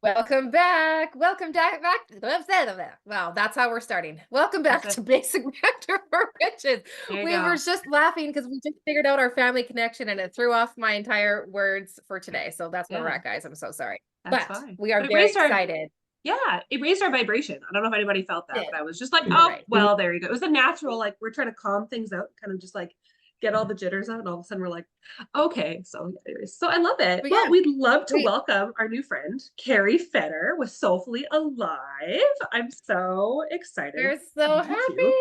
Welcome back. Welcome back. Wow, that's how we're starting. Welcome back to Basic Factor for Witches. We were just laughing because we just figured out our family connection and it threw off my entire words for today. So that's where we're at, guys. I'm so sorry. That's but fine. We are very excited. It raised our vibration. I don't know if anybody felt that, but I was just like, well, there you go. It was a natural, like, we're trying to calm things out, kind of just like get all the jitters out, and all of a sudden we're like, okay. So anyways, so I love it. Well, we'd love to welcome our new friend, Kerry Fetter, with Soulfully Alive. I'm so excited. We're so happy.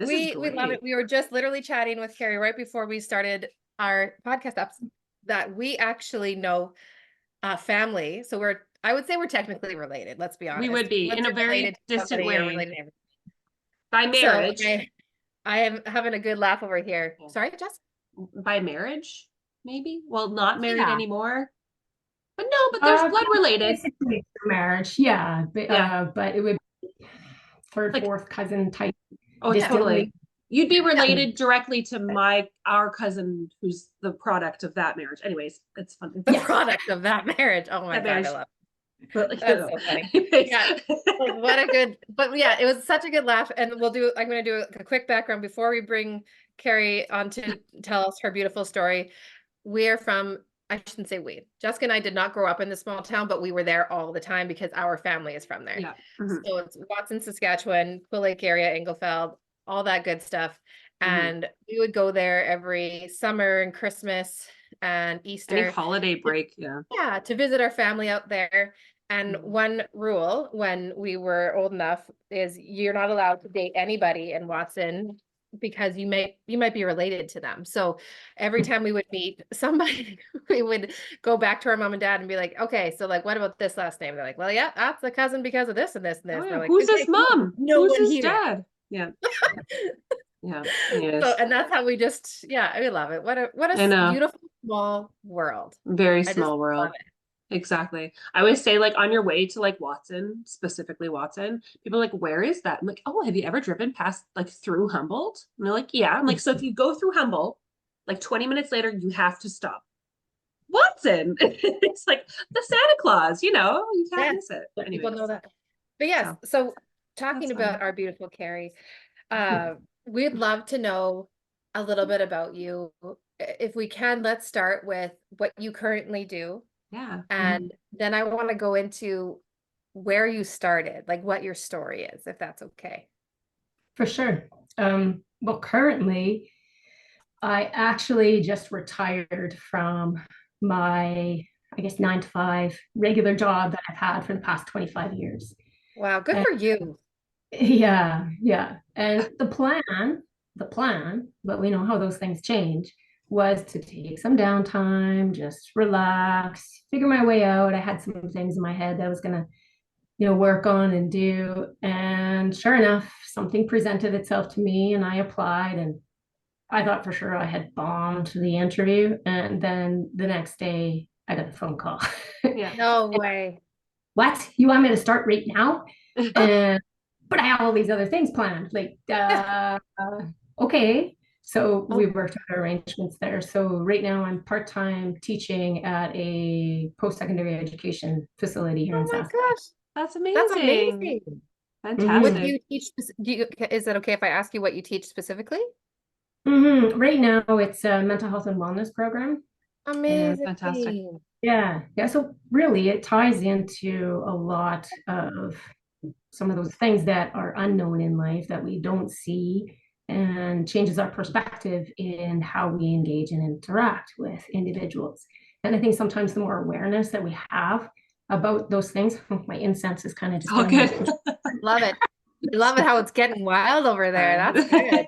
We love it. We were just literally chatting with Kerry right before we started our podcast episode that we actually know family. So I would say we're technically related. Let's be honest. We would be in a very distant way. By marriage. So I am having a good laugh over here. Sorry, Jess? By marriage, maybe? Well, not married anymore. But no, but there's blood related. Basically marriage, but it would be third, fourth cousin type. Oh, totally. You'd be related directly to our cousin who's the product of that marriage. Anyways, it's fun. The product of that marriage. Oh my God, I love it. That's so funny. What a good, it was such a good laugh. And I'm going to do a quick background before we bring Kerry on to tell us her beautiful story. I shouldn't say Jessica and I did not grow up in the small town, but we were there all the time because our family is from there. Yeah. Mm-hmm. So it's Watson, Saskatchewan, Quill Lake area, Inglefeld, all that good stuff. And we would go there every summer and Christmas and Easter. Any holiday break, Yeah, to visit our family out there. And one rule when we were old enough is you're not allowed to date anybody in Watson because you might be related to them. So every time we would meet somebody, we would go back to our mom and dad and be like, okay, so like, what about this last name? They're like, well, yeah, that's the cousin because of this and this and this. Oh, like, who's his mom? Who's his dad? Yeah. Yeah. So, and that's how we we love it. What a beautiful small world. Very small world. Exactly. I always say, like, on your way to like Watson, specifically Watson, people are like, where is that? I'm like, oh, have you ever driven past like through Humboldt? And they're like, yeah. I'm like, so if you go through Humboldt, like 20 minutes later, you have to stop Watson. It's like the Santa Claus, you can't miss it. Anyways. People know that. But yes, so talking about our beautiful Kerry, we'd love to know a little bit about you. If we can, let's start with what you currently do. Yeah. And then I want to go into where you started, like what your story is, if that's okay. For sure. Well, currently, I actually just retired from my, 9-to-5 regular job that I've had for the past 25 years. Wow, good for you. Yeah. And the plan, but we know how those things change, was to take some downtime, just relax, figure my way out. I had some things in my head that I was gonna, work on and do. And sure enough, something presented itself to me and I applied, and I thought for sure I had bombed the interview. And then the next day I got a phone call. Yeah. No way. What? You want me to start right now? But I have all these other things planned. Like, okay. So we worked out arrangements there. So right now I'm part-time teaching at a post-secondary education facility here in Saskatchewan. Oh my gosh, that's amazing. That's amazing. Fantastic. What do you teach? Is it okay if I ask you what you teach specifically? Right now it's a mental health and wellness program. Amazing. Fantastic. Yeah. So really it ties into a lot of some of those things that are unknown in life that we don't see, and changes our perspective in how we engage and interact with individuals. And I think sometimes the more awareness that we have about those things, my incense is kind of just good. Love it. Love it how it's getting wild over there. That's good.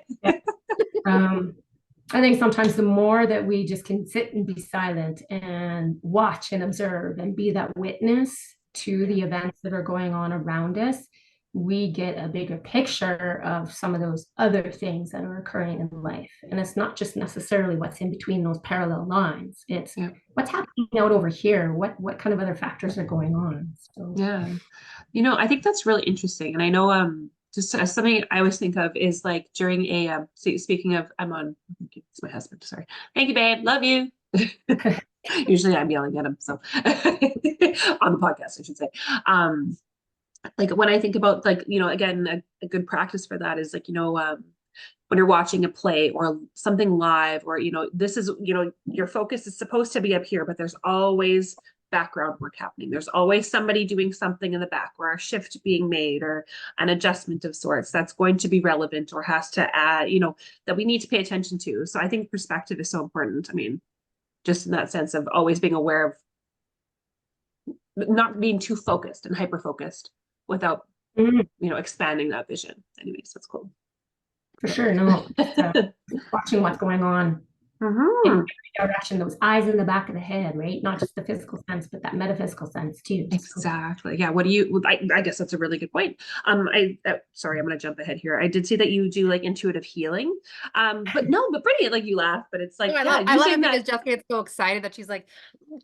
I think sometimes the more that we just can sit and be silent and watch and observe and be that witness to the events that are going on around us, we get a bigger picture of some of those other things that are occurring in life. And it's not just necessarily what's in between those parallel lines. It's what's happening out over here. What kind of other factors are going on? So yeah, I think that's really interesting. And I know just something I always think of is like during speaking of, it's my husband, sorry. Thank you, babe. Love you. Usually I'm yelling at him. So on the podcast, I should say. Like when I think about like, again, a good practice for that is like, when you're watching a play or something live, or, this is, your focus is supposed to be up here, but there's always background work happening. There's always somebody doing something in the back, or a shift being made, or an adjustment of sorts that's going to be relevant or has to add, that we need to pay attention to. So I think perspective is so important. I mean, just in that sense of always being aware of not being too focused and hyper focused without, expanding that vision. Anyways, that's cool. For sure. No, watching what's going on in every direction, those eyes in the back of the head, right? Not just the physical sense, but that metaphysical sense too. Exactly. Yeah. I guess that's a really good point. Sorry, I'm going to jump ahead here. I did see that you do like intuitive healing. But pretty, like you laugh, but it's like, I love it because Jessica gets so excited that she's like,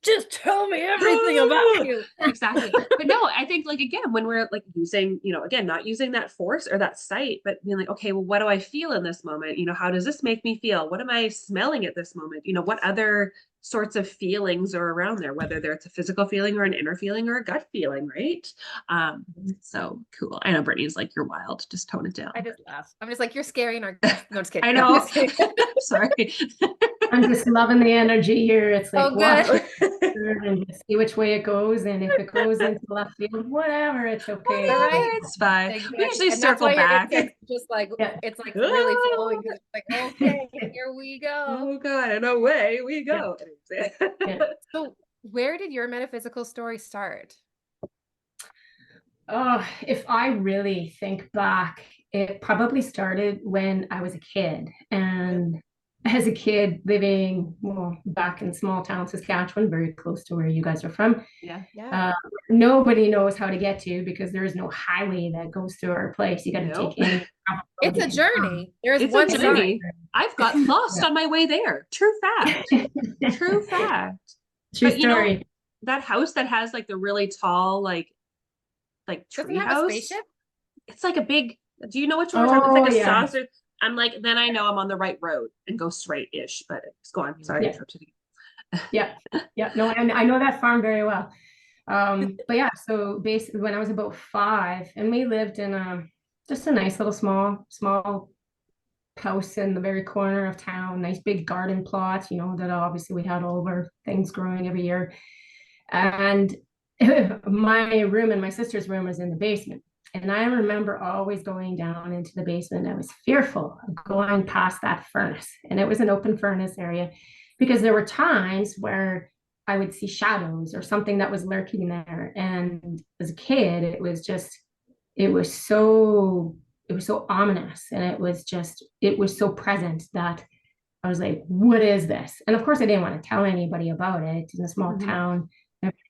just tell me everything about you. Exactly. But no, I think like, again, when we're like using, again, not using that force or that sight, but being like, okay, well, what do I feel in this moment? How does this make me feel? What am I smelling at this moment? What other sorts of feelings are around there, whether it's a physical feeling or an inner feeling or a gut feeling, right? So cool. I know Brittany's like, you're wild, just tone it down. I just laugh. I'm just like, you're scary and no, just kidding. I know. Sorry. I'm just loving the energy here. It's like, good. And just see which way it goes, and if it goes into left field, whatever, it's okay. All right, it's fine. Exactly. We usually circle back. Just like it's like really flowing. It's like, okay, here we go. Oh God, and away we go. So where did your metaphysical story start? Oh, if I really think back, it probably started when I was a kid. And as a kid living back in small town Saskatchewan, very close to where you guys are from. Nobody knows how to get to, because there is no highway that goes through our place. You got to take any. It's a journey. There's one journey. I've got lost on my way there. True fact. True fact. True story. That house that has like the really tall like tree house. It's like a big. Do you know which one? It's like a saucer. I'm like, then I know I'm on the right road and go straight-ish, but it's gone. Sorry, I interrupted you. Yeah. No, I know that farm very well. But yeah, so basically when I was about 5, and we lived in just a nice little small house in the very corner of town, nice big garden plot, that obviously we had all of our things growing every year. And my room and my sister's room was in the basement. And I remember always going down into the basement. I was fearful of going past that furnace. And it was an open furnace area, because there were times where I would see shadows or something that was lurking there. And as a kid, it was so ominous. And it was so present that I was like, what is this? And of course, I didn't want to tell anybody about it. In a small town,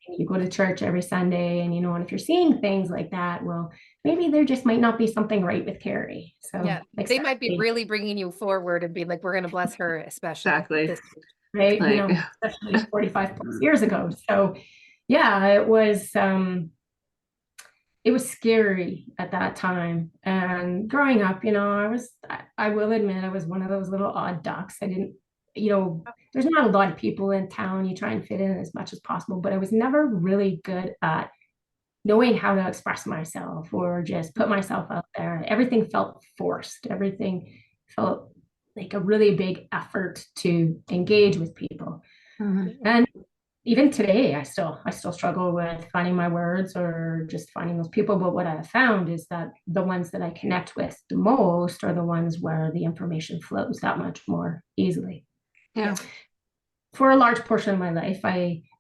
you go to church every Sunday, and and if you're seeing things like that, well, maybe there just might not be something right with Kerry. So they might be really bringing you forward and being like, we're going to bless her, especially. Exactly. Right. Especially 45 plus years ago. So yeah, it was scary at that time. And growing up, I will admit I was one of those little odd ducks. I didn't, there's not a lot of people in town. You try and fit in as much as possible, but I was never really good at knowing how to express myself or just put myself out there. Everything felt forced. Everything felt like a really big effort to engage with people. And even today, I still struggle with finding my words or just finding those people. But what I found is that the ones that I connect with the most are the ones where the information flows that much more easily. Yeah. For a large portion of my life,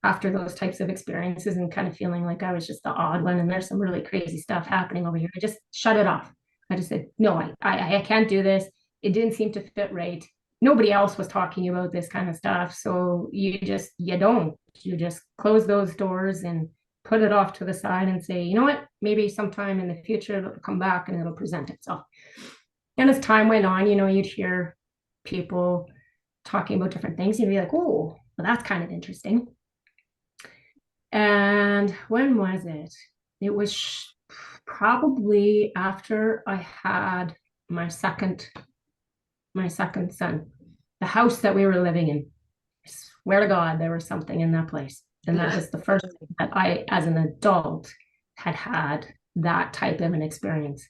after those types of experiences and kind of feeling like I was just the odd one and there's some really crazy stuff happening over here, I just shut it off. I just said, no, I can't do this. It didn't seem to fit right. Nobody else was talking about this kind of stuff. So you just close those doors and put it off to the side and say, you know what, maybe sometime in the future it'll come back and it'll present itself. And as time went on, you'd hear people talking about different things. You'd be like, oh, well, that's kind of interesting. And when was it? It was probably after I had my second son. The house that we were living in, swear to God, there was something in that place. And that was the first time that I, as an adult, had that type of an experience.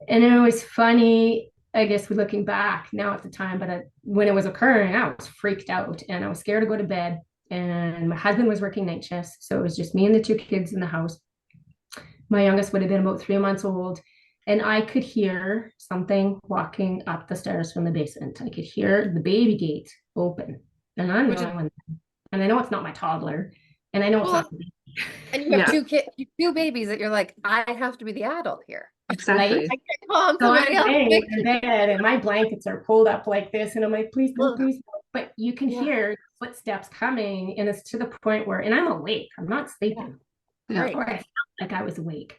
And it was funny, I guess, looking back now at the time, but when it was occurring, I was freaked out and I was scared to go to bed. And my husband was working night shifts. So it was just me and the two kids in the house. My youngest would have been about 3 months old. And I could hear something walking up the stairs from the basement. I could hear the baby gate open. And I'm going, and I know it's not my toddler. And I know it's not. And you have two babies that you're like, I have to be the adult here. Exactly. Right? I can't call somebody else. In bed, and my blankets are pulled up like this. And I'm like, please, no, please. No. But you can hear footsteps coming. And it's to the point where, and I'm awake. I'm not sleeping. Right. Or I felt like I was awake.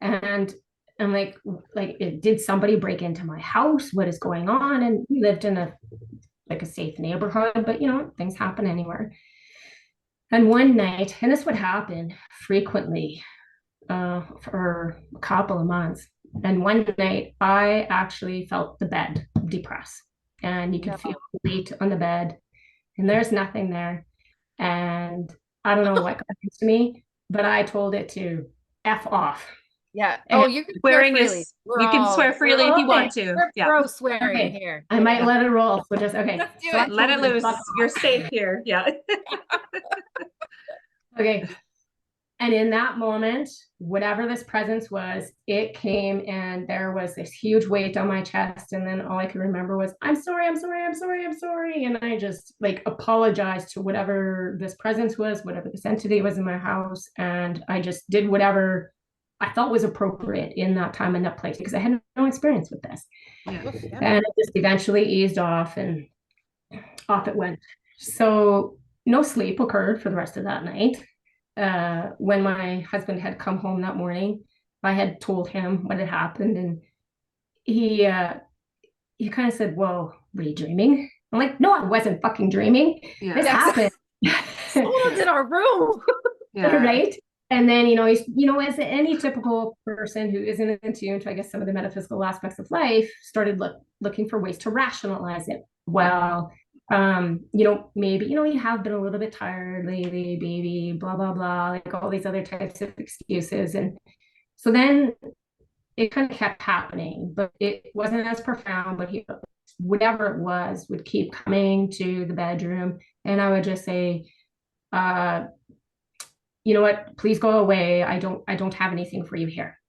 And I'm like, did somebody break into my house? What is going on? And we lived in a safe neighborhood, but things happen anywhere. And one night, and this would happen frequently for a couple of months. And one night I actually felt the bed depress, and you could feel the weight on the bed, and there's nothing there. And I don't know what got into me, but I told it to F off. Yeah. Oh, you can swear freely. You can swear freely if you want to. We're pro swearing here. I might let it roll. So just okay. Let's do it. Let it loose. You're safe here. Yeah. Okay. And in that moment, whatever this presence was, it came, and there was this huge weight on my chest. And then all I could remember was, I'm sorry. And I just apologized to whatever this presence was, whatever this entity was in my house. And I just did whatever I thought was appropriate in that time and that place, because I had no experience with this. And it just eventually eased off, and off it went. So no sleep occurred for the rest of that night. When my husband had come home that morning, I had told him what had happened, and he kind of said, well, were you dreaming? I'm like, no, I wasn't fucking dreaming. This happened. Someone's in our room. Right? And then, as any typical person who isn't in tune to, I guess, some of the metaphysical aspects of life, started looking for ways to rationalize it. Well, maybe, you have been a little bit tired lately, baby, blah, blah, blah, all these other types of excuses. And so then it kind of kept happening, but it wasn't as profound, but whatever it was would keep coming to the bedroom. And I would just say, you know what, please go away. I don't have anything for you here.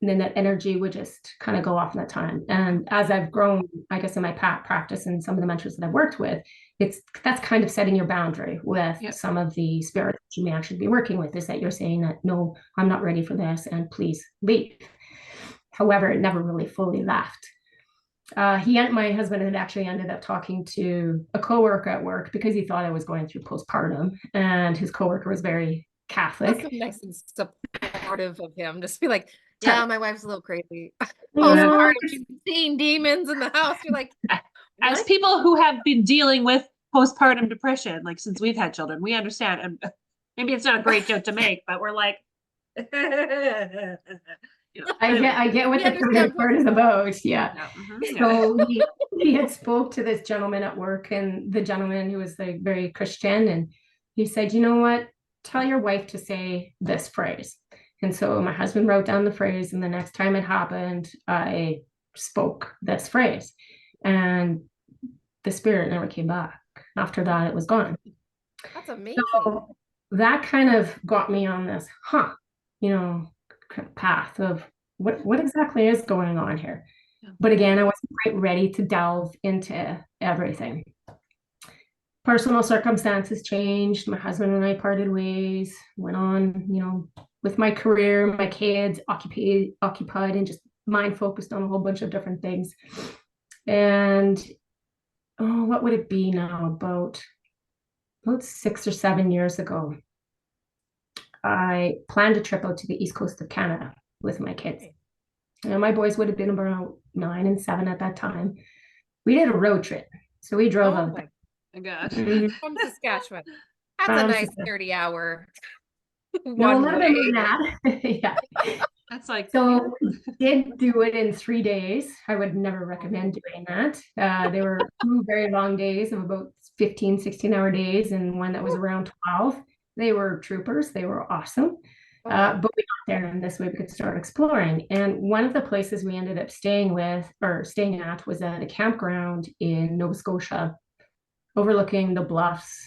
And then that energy would just kind of go off in that time. And as I've grown, I guess, in my practice and some of the mentors that I've worked with, that's kind of setting your boundary with some of the spirits that you may actually be working with, is that you're saying that, no, I'm not ready for this, and please leave. However, it never really fully left. My husband had actually ended up talking to a coworker at work because he thought I was going through postpartum, and his coworker was very Catholic. That's so nice and supportive of him. Just be like, yeah, my wife's a little crazy. Postpartum, she's seeing demons in the house. You're like, as people who have been dealing with postpartum depression, since we've had children, we understand. And maybe it's not a great joke to make, but we're like, I get what the part is about. Yeah. So he had spoke to this gentleman at work, and the gentleman, who was very Christian, and he said, you know what? Tell your wife to say this phrase. And so my husband wrote down the phrase, and the next time it happened, I spoke this phrase, and the spirit never came back. After that, it was gone. That's amazing. So that kind of got me on this, path of what exactly is going on here. But again, I wasn't quite ready to delve into everything. Personal circumstances changed. My husband and I parted ways, went on, with my career, my kids, occupied and just mind focused on a whole bunch of different things. And what would it be now? About 6 or 7 years ago, I planned a trip out to the east coast of Canada with my kids. And my boys would have been about 9 and 7 at that time. We did a road trip. So we drove out there. My gosh. From Saskatchewan. That's a nice 30-hour. No, a little bit more than that. Yeah. That's so we did do it in 3 days. I would never recommend doing that. They were 2 very long days of about 15, 16-hour days and one that was around 12. They were troopers. They were awesome. But we got there and this way we could start exploring. And one of the places we ended up staying at was at a campground in Nova Scotia, overlooking the bluffs.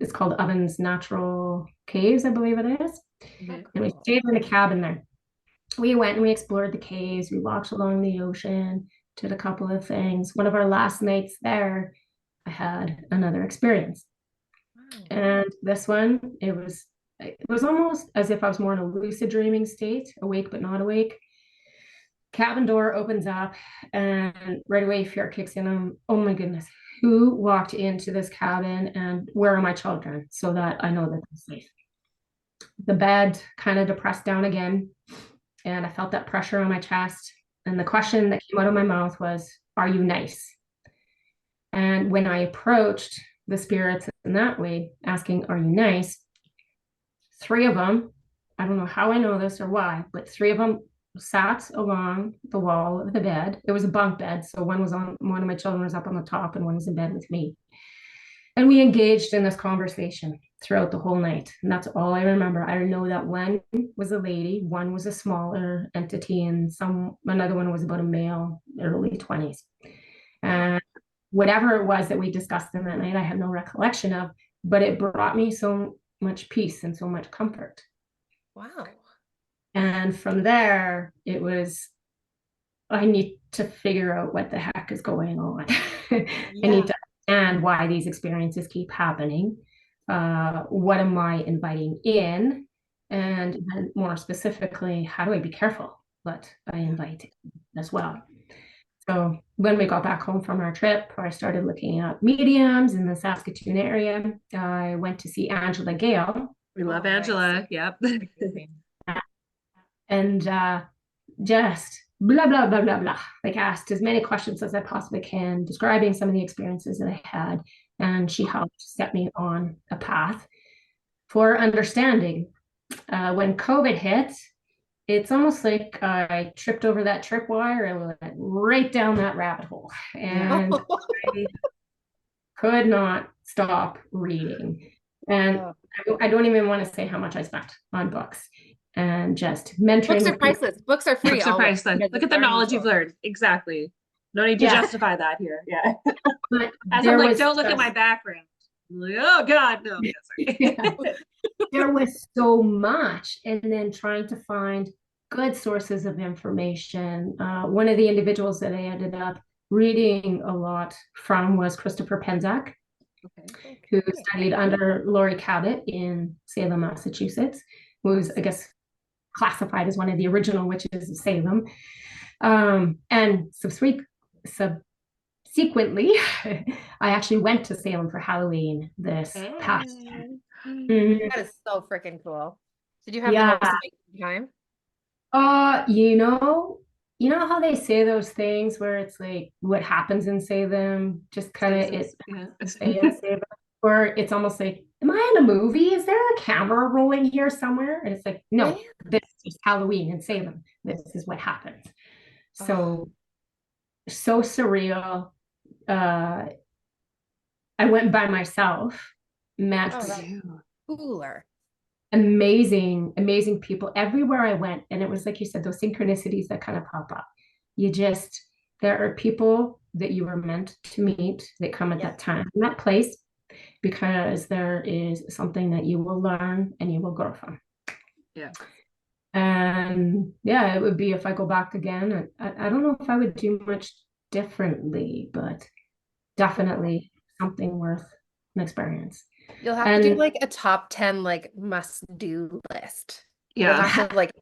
It's called Ovens Natural Caves, I believe it is. And we stayed in a cabin there. We went and we explored the caves. We walked along the ocean, did a couple of things. One of our last nights there, I had another experience. And this one, it was almost as if I was more in a lucid dreaming state, awake but not awake. Cabin door opens up and right away fear kicks in. Oh my goodness, who walked into this cabin and where are my children so that I know that they're safe? The bed kind of depressed down again and I felt that pressure on my chest. And the question that came out of my mouth was, are you nice? And when I approached the spirits in that way, asking, are you nice? 3 of them, I don't know how I know this or why, but 3 of them sat along the wall of the bed. It was a bunk bed. So one of my children was up on the top and one was in bed with me. And we engaged in this conversation throughout the whole night. And that's all I remember. I know that one was a lady, one was a smaller entity, and another one was about a male, early 20s. And whatever it was that we discussed in that night, I had no recollection of, but it brought me so much peace and so much comfort. Wow. And from there, it was, I need to figure out what the heck is going on. I need to understand why these experiences keep happening. What am I inviting in? And then more specifically, how do I be careful what I invite in as well? So when we got back home from our trip, I started looking at mediums in the Saskatoon area. I went to see Angela Gale. We love Angela. Yep. And just blah, blah, blah, blah, blah. Like asked as many questions as I possibly can, describing some of the experiences that I had. And she helped set me on a path for understanding. When COVID hit, it's almost like I tripped over that tripwire and went right down that rabbit hole. And I could not stop reading. And I don't even want to say how much I spent on books and just mentoring. Books are priceless. Books are free. Books are priceless. Look at the knowledge you've learned. Exactly. No need to justify that here. Yeah. But as I'm like, don't look at my background. I'm like, oh God, no. There was so much. And then trying to find good sources of information. One of the individuals that I ended up reading a lot from was Christopher Penczak, who studied under Laurie Cabot in Salem, Massachusetts, who was, I guess, classified as one of the original witches of Salem. And subsequently, I actually went to Salem for Halloween this past year. That is so freaking cool. Did you have the most amazing time? You know how they say those things where it's like what happens in Salem just kind of is stay in Salem, or it's almost like, am I in a movie? Is there a camera rolling here somewhere? And it's like, no, this is Halloween in Salem. This is what happens. So surreal. I went by myself, met cooler. Amazing people everywhere I went. And it was like you said, those synchronicities that kind of pop up. There are people that you were meant to meet that come at that time, in that place, because there is something that you will learn and you will grow from. Yeah. And it would be, if I go back again, I don't know if I would do much differently, but definitely something worth an experience. You'll have to do like a top 10 like must do list. You'll have to like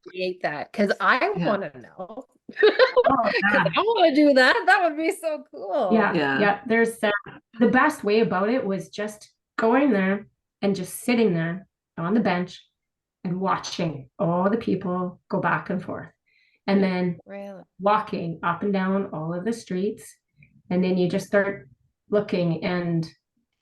create that because I want to know. I want to do that. That would be so cool. Yeah. There's the best way about it was just going there and just sitting there on the bench and watching all the people go back and forth, and then walking up and down all of the streets, and then you just start looking and,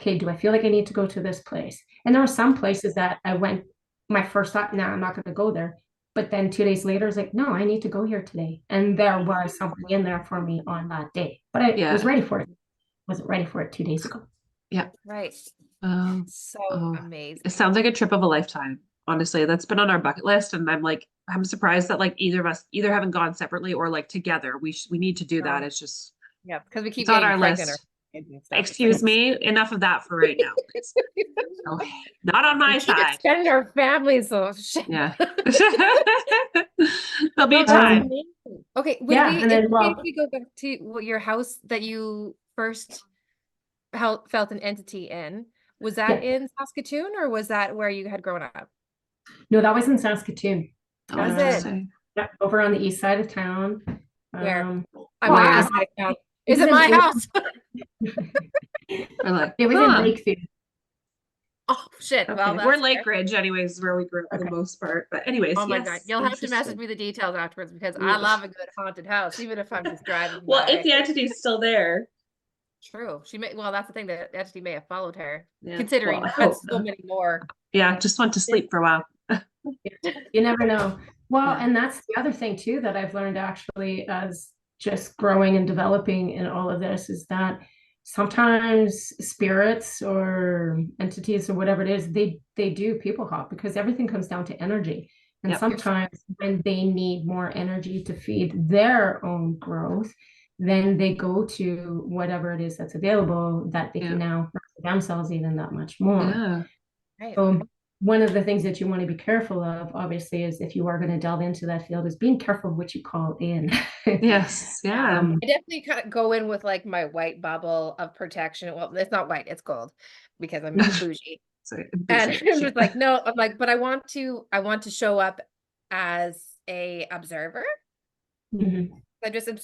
okay, do I feel like I need to go to this place? And there were some places that I went, my first thought, no, I'm not going to go there. But then 2 days later, I was like, no, I need to go here today. And there was something in there for me on that day. But I was ready for it. wasn't ready for it 2 days ago. Yeah. Right. So amazing. It sounds like a trip of a lifetime. Honestly, that's been on our bucket list, and I'm surprised that like either of us either haven't gone separately or like together. We need to do that. It's just because we keep it's on getting our pregnant list. and stuff. Excuse me, enough of that for right now, please. Oh, not on my side. Extending our families, so shit. Yeah. There'll be time. Okay, if we go back to your house that you first felt an entity in, was that in Saskatoon or was that where you had grown up? No, that was in Saskatoon. Was it? Yeah, over on the east side of town. Where? I'm on the east side of town. Is it my house? It was in Lakefield. Oh shit! Okay. Well, we're Lake Ridge, anyways, where we grew up for the most part. But anyways, oh my god, you'll have to message me the details afterwards because I love a good haunted house, even if I'm just driving. Well, if the entity's still there. True. She may. Well, that's the thing. The entity may have followed her, considering so many more. Yeah, just went to sleep for a while. You never know. Well, and that's the other thing too that I've learned actually as just growing and developing in all of this is that sometimes spirits or entities or whatever it is, they do people hop because everything comes down to energy. And sometimes when they need more energy to feed their own growth, then they go to whatever it is that's available that they can now themselves even that much more. Yeah. Right. So one of the things that you want to be careful of, obviously, is if you are going to delve into that field, is being careful of what you call in. Yes. Yeah. I definitely kind of go in with like my white bubble of protection. Well, it's not white, it's gold because I'm bougie. Sorry, and I'm just like, no, I'm like, but I want to show up as a observer. Mm-hmm. I just am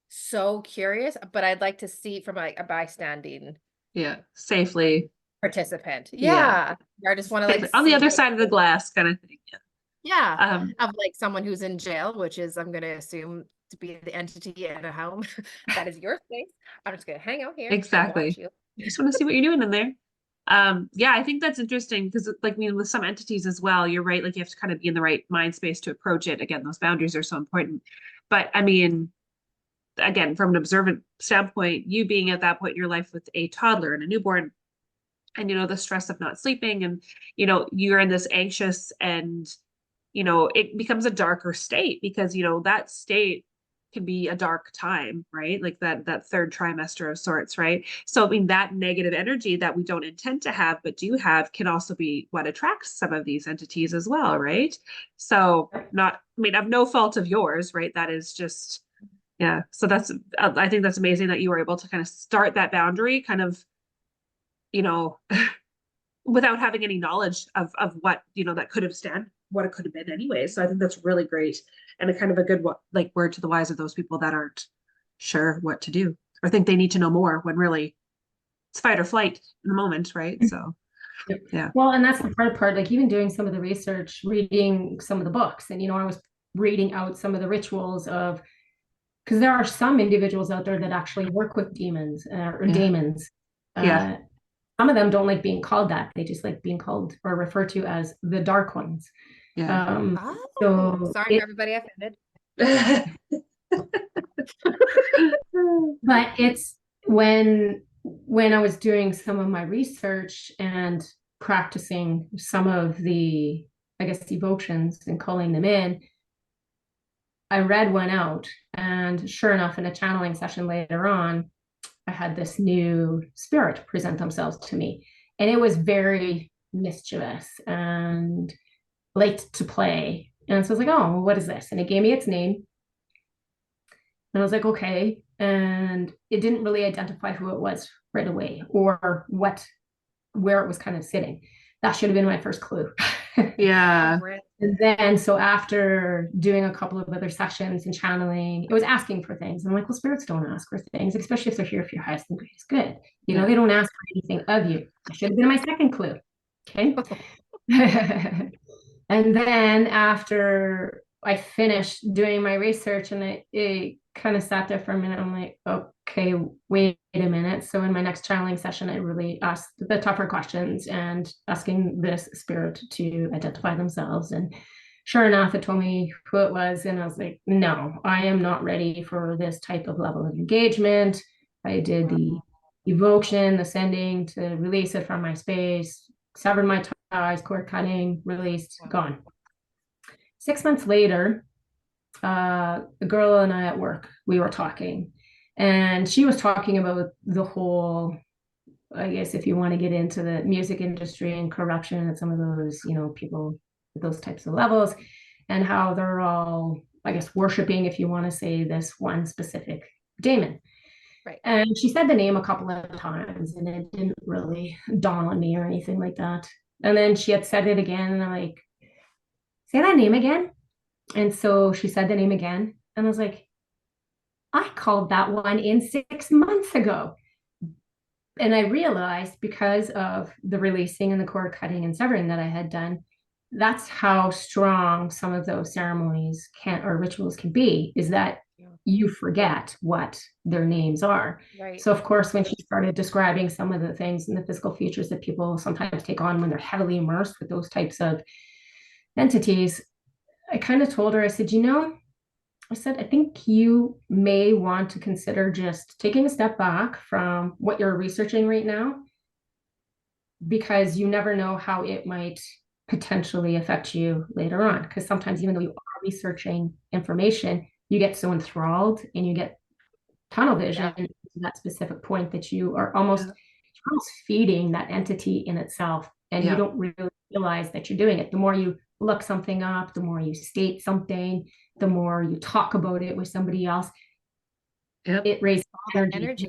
so curious, but I'd like to see from like a bystanding. Yeah, safely. Participant. Yeah. I just want to like on the other side of the glass kind of thing. Yeah. Of like someone who's in jail, which is I'm gonna assume to be the entity in a home. That is your space. I'm just gonna hang out here. Exactly. I just want to see what you're doing in there. Yeah, I think that's interesting because like with some entities as well, you're right, like you have to kind of be in the right mind space to approach it. Again, those boundaries are so important. But I mean, again, from an observant standpoint, you being at that point in your life with a toddler and a newborn, and the stress of not sleeping, and you're in this anxious, and it becomes a darker state because that state can be a dark time, right? Like that third trimester of sorts, right? So I mean that negative energy that we don't intend to have but do have can also be what attracts some of these entities as well, right? So of no fault of yours, right? That is just so that's I think that's amazing that you were able to kind of start that boundary kind of without having any knowledge of what that could have what it could have been anyway. So I think that's really great, and a kind of a good word to the wise of those people that aren't sure what to do or think they need to know more when really it's fight or flight in the moment, right? So yeah. Well, and that's the hard part, like even doing some of the research, reading some of the books, and I was reading out some of the rituals of, because there are some individuals out there that actually work with demons or daemons. Some of them don't like being called that. They just like being called or referred to as the dark ones. So sorry for everybody offended. But it's when I was doing some of my research and practicing some of the, I guess, devotions and calling them in, I read one out, and sure enough, in a channeling session later on, I had this new spirit present themselves to me, and it was very mischievous and late to play. And so I was like, oh, what is this? And it gave me its name. And I was like, okay. And it didn't really identify who it was right away or where it was kind of sitting. That should have been my first clue. Yeah. And then, so after doing a couple of other sessions and channeling, it was asking for things. I'm like, well, spirits don't ask for things, especially if they're here for your highest and greatest good. They don't ask for anything of you. That should have been my second clue. Okay. And then after I finished doing my research, and it kind of sat there for a minute, I'm like, okay, wait a minute. So in my next channeling session, I really asked the tougher questions and asking this spirit to identify themselves. And sure enough, it told me who it was. And I was like, no, I am not ready for this type of level of engagement. I did the evocation, the sending to release it from my space, severed my ties, cord cutting, released, gone. 6 months later, a girl and I at work, we were talking, and she was talking about the whole, I guess, if you want to get into the music industry and corruption and some of those, people at those types of levels, and how they're all, I guess, worshiping, if you want to say, this one specific daemon. Right. And she said the name a couple of times, and it didn't really dawn on me or anything like that. And then she had said it again, and I'm like, say that name again. And so she said the name again, and I was like, I called that one in 6 months ago. And I realized, because of the releasing and the cord cutting and severing that I had done, that's how strong some of those ceremonies or rituals can be, is that you forget what their names are. Right. So of course, when she started describing some of the things and the physical features that people sometimes take on when they're heavily immersed with those types of entities, I kind of told her, I said, I think you may want to consider just taking a step back from what you're researching right now, because you never know how it might potentially affect you later on. Because sometimes, even though you are researching information, you get so enthralled and you get tunnel vision to that specific point that you are almost feeding that entity in itself, and you don't really realize that you're doing it. The more you look something up, the more you state something, the more you talk about it with somebody else, it raises energy,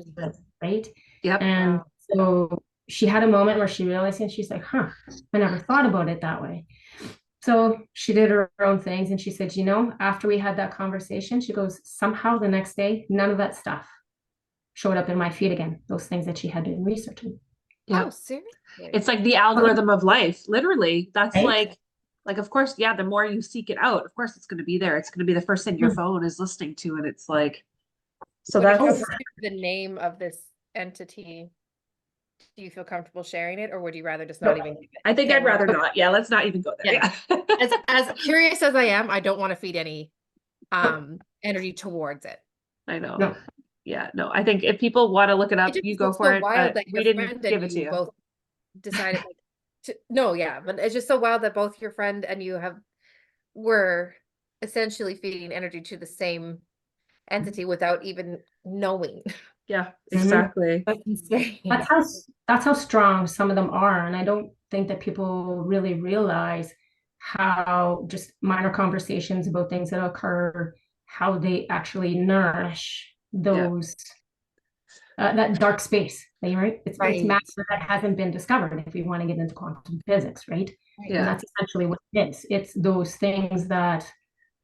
right? Yep. And so she had a moment where she realized, and she's like, I never thought about it that way. So she did her own things, and she said, after we had that conversation, she goes, somehow the next day, none of that stuff showed up in my feed again, those things that she had been researching. Yeah. Oh, seriously? It's like the algorithm of life, literally. That's right? like, of course, the more you seek it out, of course, it's going to be there. It's going to be the first thing your phone is listening to. And it's like, so when that's it comes to the name of this entity, do you feel comfortable sharing it, or would you rather just not even? I think I'd rather not. Yeah, let's not even go there. Yeah. As curious as I am, I don't want to feed any energy towards it. I know. No. Yeah, no. I think if people want to look it up, you go for it. Wild, but we didn't give it to you. Both decided but it's just so wild that both your friend and you were essentially feeding energy to the same entity without even knowing. Yeah, exactly. That's how strong some of them are. And I don't think that people really realize how just minor conversations about things that occur, how they actually nourish those that dark space, right? It's matter that hasn't been discovered, if we want to get into quantum physics, right? Yeah. And that's essentially what it is. It's those things that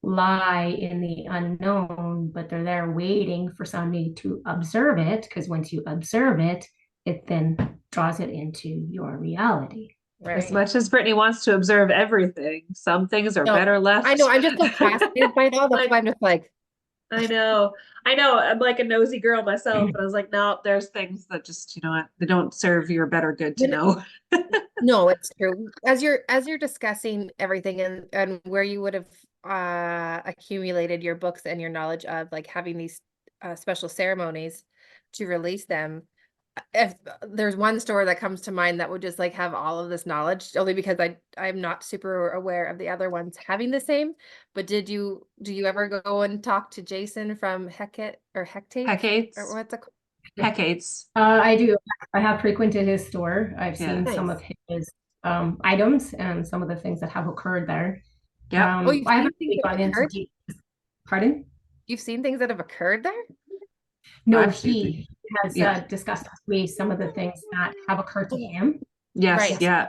lie in the unknown, but they're there waiting for somebody to observe it, because once you observe it, it then draws it into your reality. Right. As much as Brittany wants to observe everything, some things are better left. I know, I'm just so fascinated by it all. That's why I'm just like, I know. I'm like a nosy girl myself, but I was like, no, there's things that just, they don't serve your better good to know. No, it's true. As you're discussing everything and where you would have accumulated your books and your knowledge of, like, having these special ceremonies to release them, if there's one store that comes to mind that would just like have all of this knowledge, only because I'm not super aware of the other ones having the same. But do you ever go and talk to Jason from Hecates or what's it called? Hecates. I do. I have frequented his store. I've seen some of his items and some of the things that have occurred there. Yeah. I haven't really gone into deep. Pardon? You've seen things that have occurred there? No, he has discussed with me some of the things that have occurred to him. Yes. Right. Yeah.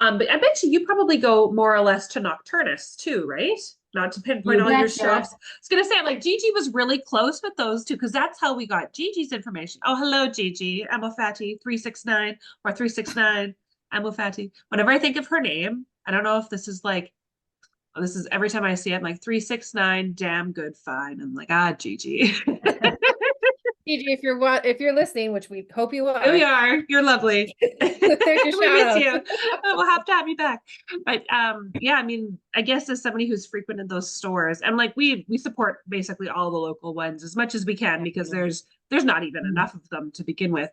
But I bet you probably go more or less to Nocturnus too, right? Not to pinpoint all your shops. I was gonna say, like, Gigi was really close with those two, because that's how we got Gigi's information. Oh, hello, Gigi. Amofati 369 or 369 Amofati. Whenever I think of her name, I don't know if this is every time I see it, I'm like 369, damn good, fine. I'm like, Gigi. Gigi, if you're listening, which we hope you are. Oh, you are. You're lovely. There's your We shout miss out. you. We'll have to have you back. But yeah, I mean, I guess as somebody who's frequented those stores, and like we support basically all the local ones as much as we can, because there's not even enough of them to begin with.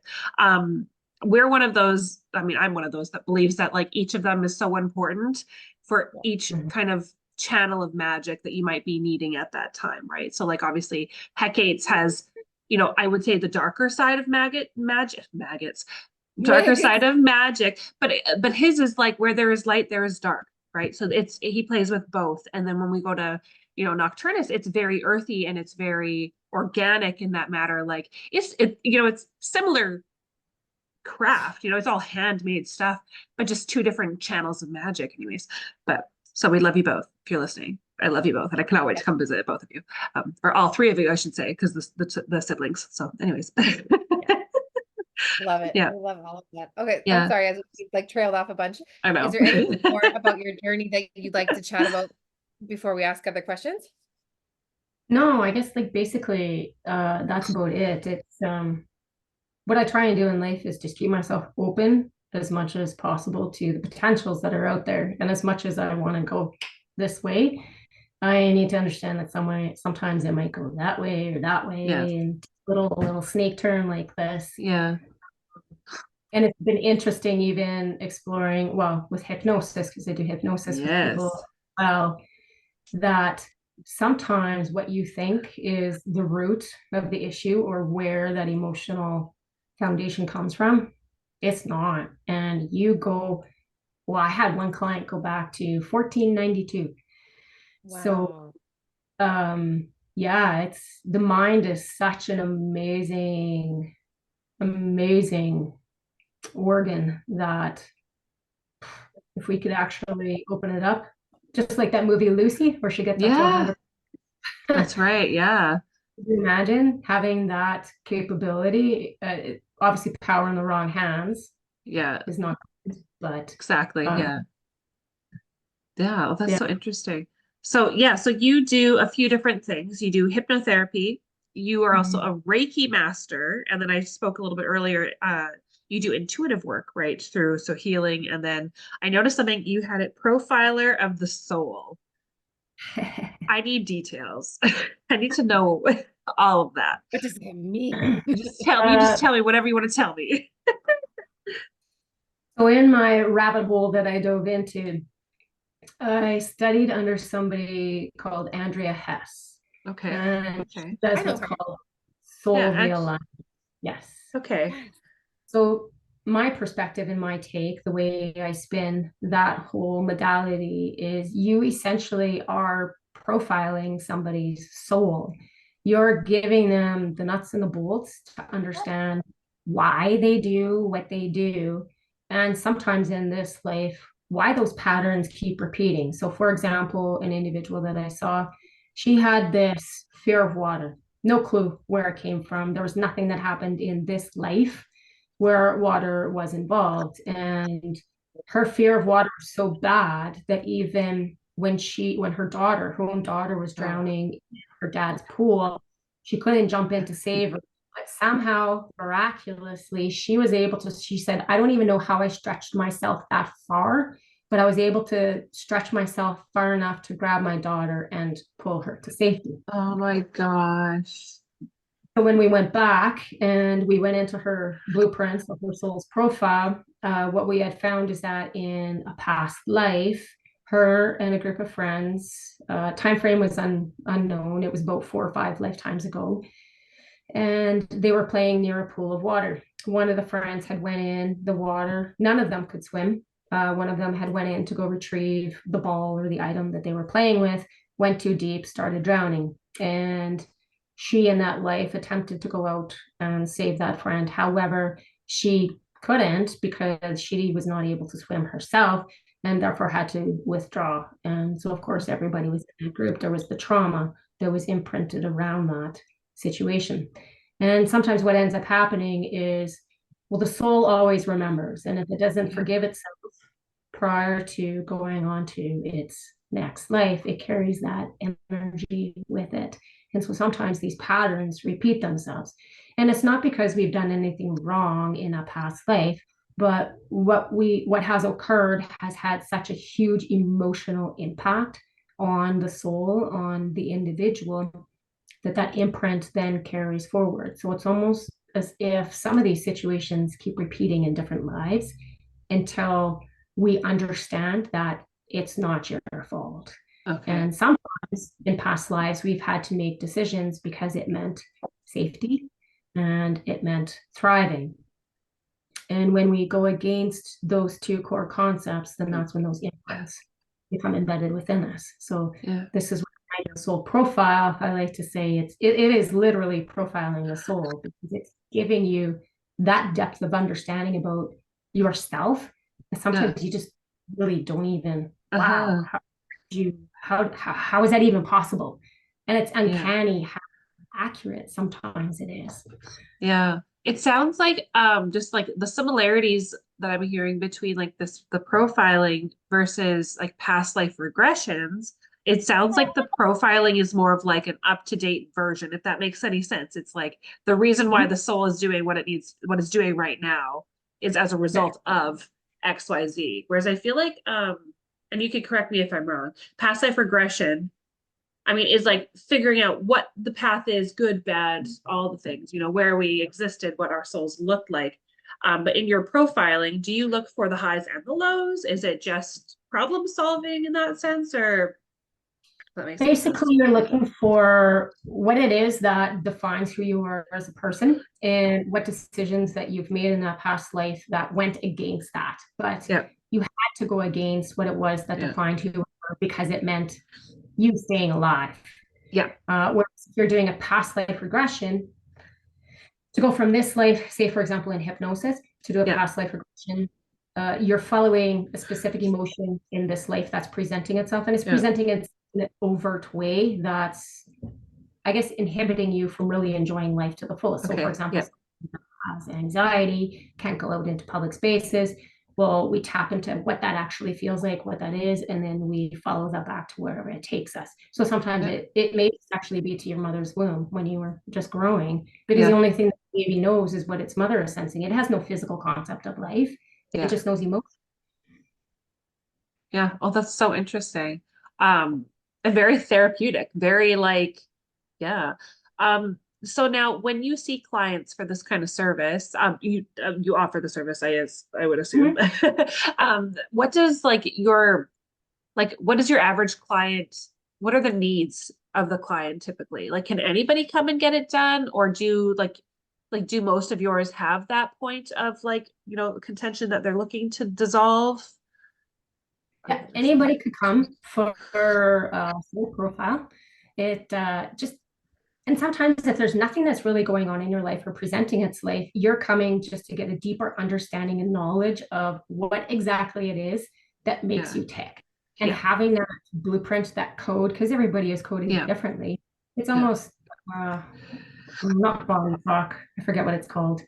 We're one of those, I mean, I'm one of those that believes that like each of them is so important for each kind of channel of magic that you might be needing at that time, right? So like obviously Hecate's has, you know, I would say the darker side of darker side of magic, but his is like where there is light, there is dark, right? So he plays with both. And then when we go to, you know, Nocturnus, it's very earthy and it's very organic in that matter. Like you know, it's similar craft, you know, it's all handmade stuff, but just two different channels of magic anyways. But so we love you both if you're listening. I love you both, and I cannot wait to come visit both of you, or all three of you, I should say, because the siblings. So, anyways, Love it. Yeah, I love all of that. Okay, yeah. I'm sorry, we like trailed off a bunch. I know. Is there anything more about your journey that you'd like to chat about before we ask other questions? No, I guess like basically that's about it. It's what I try and do in life is just keep myself open as much as possible to the potentials that are out there. And as much as I want to go this way, I need to understand that sometimes it might go that way or that way, and little snake turn like this. Yeah. And it's been interesting even exploring, well, with hypnosis, because I do hypnosis with people as well, that sometimes what you think is the root of the issue or where that emotional foundation comes from, it's not. And well, I had one client go back to 1492. Wow. So yeah, it's the mind is such an amazing organ that if we could actually open it up, just like that movie Lucy, where she gets up to 100. That's right. Yeah. Can you imagine having that capability? Obviously, power in the wrong hands. Yeah. Is not good, but exactly. Yeah. Yeah. Well, that's yeah. so interesting. So yeah, so you do a few different things. You do hypnotherapy. You are also a Reiki master, and then I spoke a little bit earlier. You do intuitive work, right? Through healing, and then I noticed something. You had it profiler of the soul. I need details. I need to know all of that. What does that mean? Just tell me whatever you want to tell me. So in my rabbit hole that I dove into, I studied under somebody called Andrea Hess. Okay. And okay. That's what's called soul realignment. Yes. Okay. So my perspective and my take, the way I spin that whole modality is you essentially are profiling somebody's soul. You're giving them the nuts and the bolts to understand why they do what they do. And sometimes in this life, why those patterns keep repeating. So for example, an individual that I saw, she had this fear of water, no clue where it came from. There was nothing that happened in this life where water was involved. And her fear of water was so bad that even when her own daughter was drowning in her dad's pool, she couldn't jump in to save her. But somehow, miraculously, she said, I don't even know how I stretched myself that far, but I was able to stretch myself far enough to grab my daughter and pull her to safety. Oh my gosh. So when we went back and we went into her blueprints of her soul's profile, what we had found is that in a past life, her and a group of friends, time frame was unknown. It was about 4 or 5 lifetimes ago. And they were playing near a pool of water. One of the friends had went in the water. None of them could swim. One of them had went in to go retrieve the ball or the item that they were playing with, went too deep, started drowning. And she in that life attempted to go out and save that friend. However, she couldn't because she was not able to swim herself and therefore had to withdraw. And so, of course, everybody was in that group. There was the trauma that was imprinted around that situation. And sometimes what ends up happening is, well, the soul always remembers. And if it doesn't forgive itself prior to going on to its next life, it carries that energy with it. And so sometimes these patterns repeat themselves. And it's not because we've done anything wrong in a past life, but what has occurred has had such a huge emotional impact on the soul, on the individual, that imprint then carries forward. So it's almost as if some of these situations keep repeating in different lives until we understand that it's not your fault. Okay. And sometimes in past lives, we've had to make decisions because it meant safety and it meant thriving. And when we go against those two core concepts, then that's when those imprints become embedded within us. So this is what the soul profile, I like to say, it is literally profiling the soul, because it's giving you that depth of understanding about yourself. And sometimes you just really don't even, wow, how is that even possible? And it's uncanny how accurate sometimes it is. Yeah. It sounds like just like the similarities that I'm hearing between like the profiling versus like past life regressions. It sounds like the profiling is more of like an up-to-date version, if that makes any sense. It's like the reason why the soul is doing what it's doing right now is as a result of XYZ. Whereas I feel like and you can correct me if I'm wrong, past life regression, I mean, is like figuring out what the path is, good, bad, all the things, you know, where we existed, what our souls looked like. But in your profiling, do you look for the highs and the lows? Is it just problem solving in that sense, or that makes basically you're looking for what it is that defines who you are as a person and what decisions that you've made in that past life that went against that. But you had to go against what it was that defined who you were, because it meant you staying alive. Whereas if you're doing a past life regression, to go from this life, say for example in hypnosis, to do a past life regression, you're following a specific emotion in this life that's presenting itself, and it's presenting it in an overt way that's, I guess, inhibiting you from really enjoying life to the fullest. So for example, has anxiety, can't go out into public spaces. Well, we tap into what that actually feels like, what that is, and then we follow that back to wherever it takes us. So sometimes it may actually be to your mother's womb when you were just growing, because the only thing that the baby knows is what its mother is sensing. It has no physical concept of life. It just knows emotion. Yeah. Oh, that's so interesting. And very therapeutic, very like, so now when you see clients for this kind of service, you offer the service, I would assume. What does what is your average client, what are the needs of the client typically? Like, can anybody come and get it done, or do do most of yours have that point of contention that they're looking to dissolve? Yeah, anybody could come for a full profile. It just, and sometimes if there's nothing that's really going on in your life or presenting its life, you're coming just to get a deeper understanding and knowledge of what exactly it is that makes you tick. And having that blueprint, that code, because everybody is coded differently. It's almost not body clock. I forget what it's called.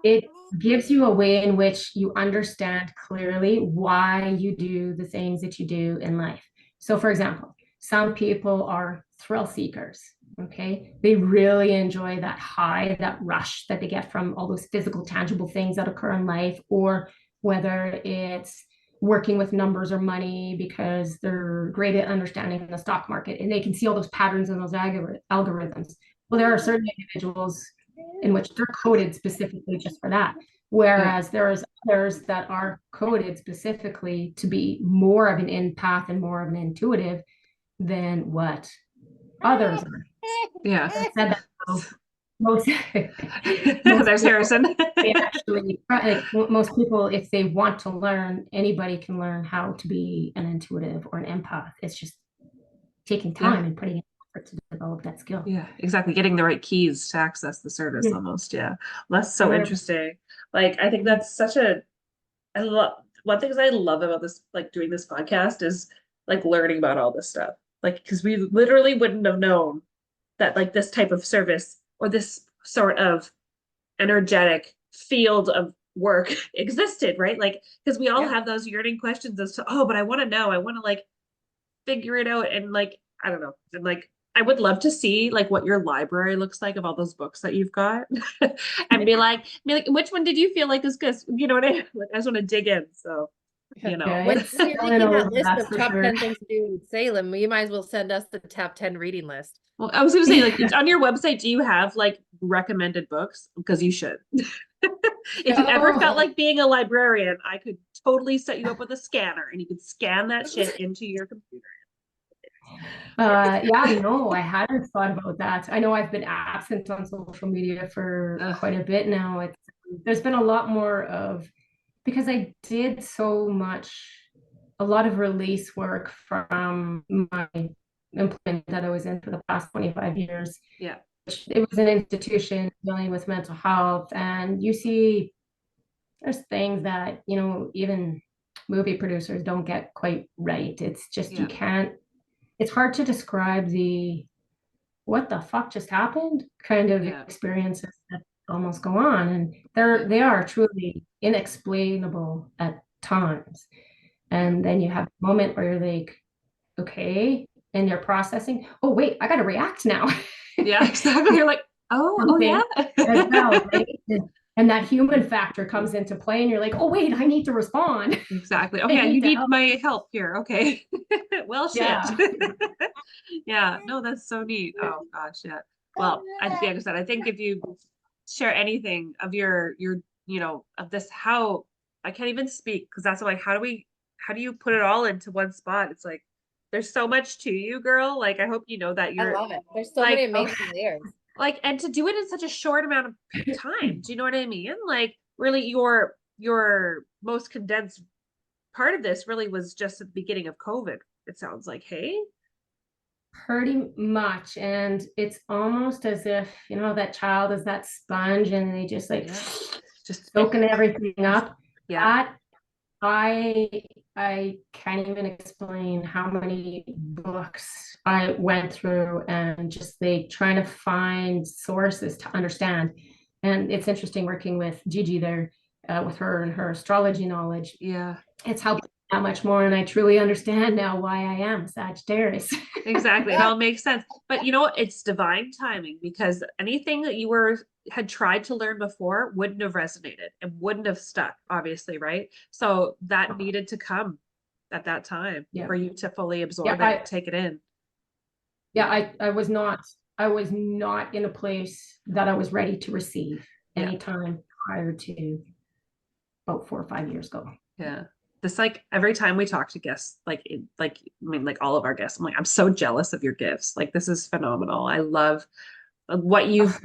It gives you a way in which you understand clearly why you do the things that you do in life. So for example, some people are thrill seekers. Okay. They really enjoy that high, that rush that they get from all those physical, tangible things that occur in life, or whether it's working with numbers or money because they're great at understanding the stock market and they can see all those patterns in those algorithms. Well, there are certain individuals in which they're coded specifically just for that. Whereas there's others that are coded specifically to be more of an empath and more of an intuitive than what others are. Yeah. I said that most there's Harrison. Actually, most people, if they want to learn, anybody can learn how to be an intuitive or an empath. It's just taking time and putting in effort to develop that skill. Yeah, exactly. Getting the right keys to access the service almost. Yeah. Well, that's so interesting. Like, I think that's such I love, one thing I love about this, like doing this podcast, is like learning about all this stuff. Like, because we literally wouldn't have known that this type of service or this sort of energetic field of work existed, right? Like, because we all Yeah. have those yearning questions as to, oh, but I want to know, I want to like figure it out. And like, I don't know. And like, I would love to see like what your library looks like of all those books that you've got and be like, which one did you feel like is good? You know what I mean? Like, I just want to dig in. So, you know, Yeah, When it's you're still in making that order, list that's of for top sure. 10 things to do in Salem, you might as well send us the top 10 reading list. well, I was going to say, like, it's on your website. Do you have like recommended books? Because you should. If you ever felt Oh, like being a librarian, I could totally set you up with a scanner and you could scan that shit into your computer. yeah, no, I hadn't thought about that. I know I've been absent on social media for Ugh, quite a bit now. There's been a lot more of, because I did so much, a lot of release work from my employment that I was in for the past 25 years. yeah. It was an institution dealing with mental health, and you see there's things that, even movie producers don't get quite right. It's just, you Yeah. can't, it's hard to describe the what the fuck just happened kind of Yeah. experiences that almost go on, and Yeah. they are truly inexplainable at times. Yeah. And then you have a moment where you're like, okay, and you're processing, oh wait, I gotta react now. Yeah, exactly. You're like, oh yeah. Something as well, right? And that human factor comes into play, and you're like, oh wait, I need to respond. Exactly. Oh I yeah, need you to need help. my help here. Okay. Well, shit. Yeah. Yeah, no, that's so neat. Oh gosh, yeah. Well, like I said, I think if you share anything of your, of this, how I can't even speak because that's like, how do you put it all into one spot? It's like, there's so much to you, girl. Like, I hope you know that I you're love it. There's so many like, amazing layers. like, and to do it in such a short amount of time. Do you know what I mean? Like, really, your most condensed part of this really was just at the beginning of COVID. It sounds like, hey, Pretty much. And it's almost as if, that child is that sponge and they just like yeah, just soaking everything up. yeah, That I I can't even explain how many books I went through, and just trying to find sources to understand. And it's interesting working with Gigi there, with her and her astrology knowledge. yeah. It's helped that much more, and I truly understand now why I am a Sagittarius. Exactly. It all makes sense. But you know what? It's divine timing because anything that you had tried to learn before wouldn't have resonated and wouldn't have stuck, obviously, right? So that needed to come at that time Yeah. for you to fully Yeah, absorb it and take it in. yeah, I was not in a place that I was ready to receive Yeah. anytime prior to about 4 or 5 years ago. Yeah. This like every time we talk to guests, like I mean, like all of our guests, I'm like, I'm so jealous of your gifts. Like this is phenomenal. I love what you've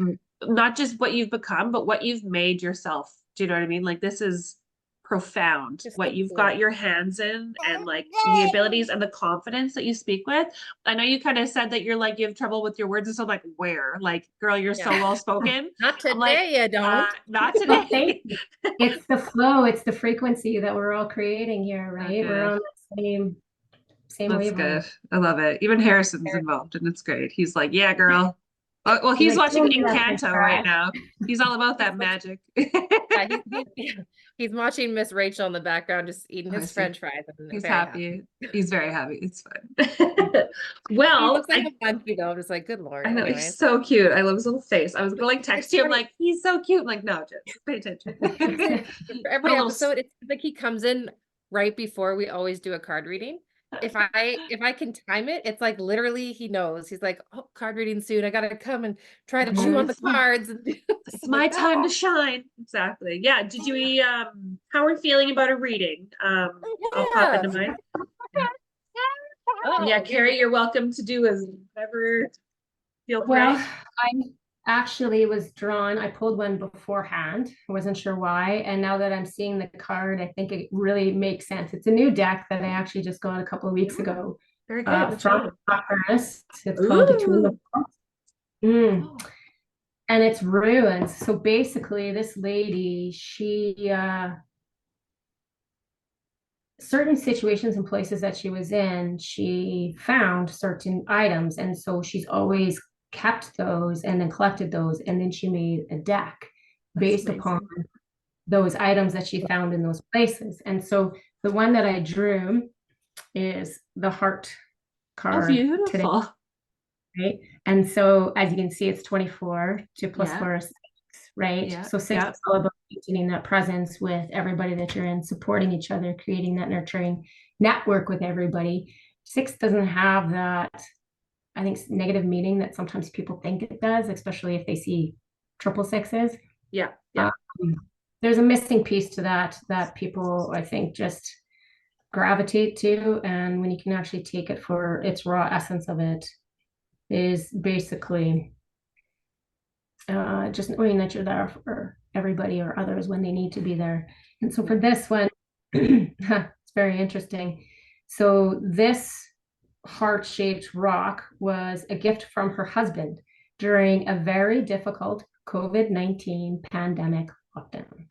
not just what you've become, but what you've made yourself. Do you know what I mean? Like this is profound Just what so you've cool. got your hands in and like the abilities and the confidence that you speak with. I know you kind of said that you're like you have trouble with your words and so I'm like where? Like girl, you're so Yeah. well spoken. Not I'm like, today, you don't. not Well, thank today. you. It's the flow, it's the frequency that we're all creating here, right? We're Okay. on the same That's good. wavelength. I love it. Even Harrison's involved, and it's great. He's like, "Yeah, girl." Well, He's he's like, watching "Give me that French Encanto right fry." now. He's all about that magic. Yeah, he's watching Miss Rachel in the background, just eating Oh, I his see. French fries. And He's very happy. happy. He's very happy. It's fun. He Well, looks like a monkey though. I'm just like, good Lord. I know he's Anyways, so cute. I love his little face. I was gonna like text it's you. I'm funny. like, he's so cute. I'm like, no, just pay attention. For Put every a little. episode, it's like he comes in right before we always do a card reading. If I can time it, it's like literally he knows. He's like, oh, card reading soon. I gotta come and try to chew on the cards. And It's my time to shine. Exactly. Yeah. Did you how are we feeling about a reading? I'll pop into mine. Oh, Yeah, Carrie, you're welcome to do as whatever feel Well, free. I actually was drawn. I pulled one beforehand. I wasn't sure why. And now that I'm seeing the card, I think it really makes sense. It's a new deck that I actually just got a couple of weeks ago, Very good. from Paris. It's called Between the Worlds. Oh, And it's ruins. So basically, this lady, she certain situations and places that she was in, she found certain items. And so she's always kept those and then collected those. And then she made a deck that's based amazing. upon those items that she found in those places. And so the one that I drew is the heart Oh, card today, beautiful. right? And so as you can see, it's 24, 2 plus 4 is 6, right? Yeah. So 6 is all about maintaining that presence with everybody that you're in, supporting each other, creating that nurturing network with everybody. 6 doesn't have that, I think, negative meaning that sometimes people think it does, especially if they see triple sixes. Yeah. There's a missing piece to that people, I think, just gravitate to. And when you can actually take it for its raw essence of it, is basically just knowing that you're there for everybody or others when they need to be there. And so for this one, it's very interesting. So this heart-shaped rock was a gift from her husband during a very difficult COVID-19 pandemic lockdown.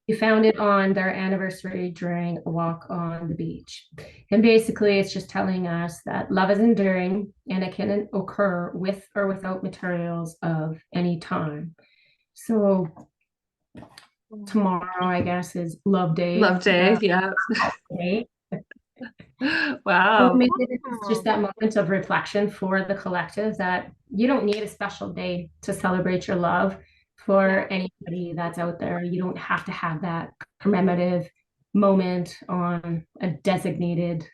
He found it on their anniversary during a walk on the beach. And basically, it's just telling us that love is enduring and it can occur with or without materials of any time. So tomorrow, I guess, is Love Day. Love Day, yeah. Wow. So maybe it's just that moment of reflection for the collective that you don't need a special day to celebrate your love for anybody that's out there. You don't have to have that commemorative moment on a designated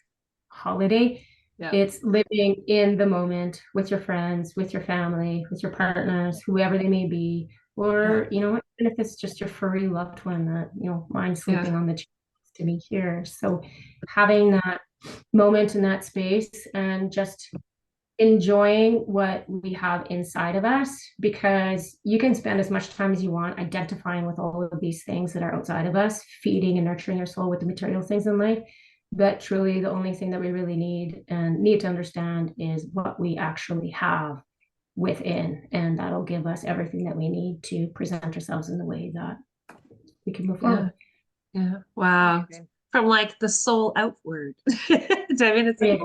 holiday. Yeah. It's living in the moment with your friends, with your family, with your partners, whoever they may be, or you know, even if it's just your furry loved one that, you know, mine's sleeping on the chair to be here. So having that moment in that space and just enjoying what we have inside of us, because you can spend as much time as you want identifying with all of these things that are outside of us, feeding and nurturing your soul with the material things in life. But truly the only thing that we really need to understand is what we actually have within, and that'll give us everything that we need to present ourselves in the way that we can move forward. Yeah. Wow. Okay. From like the soul outward. I mean, it's like,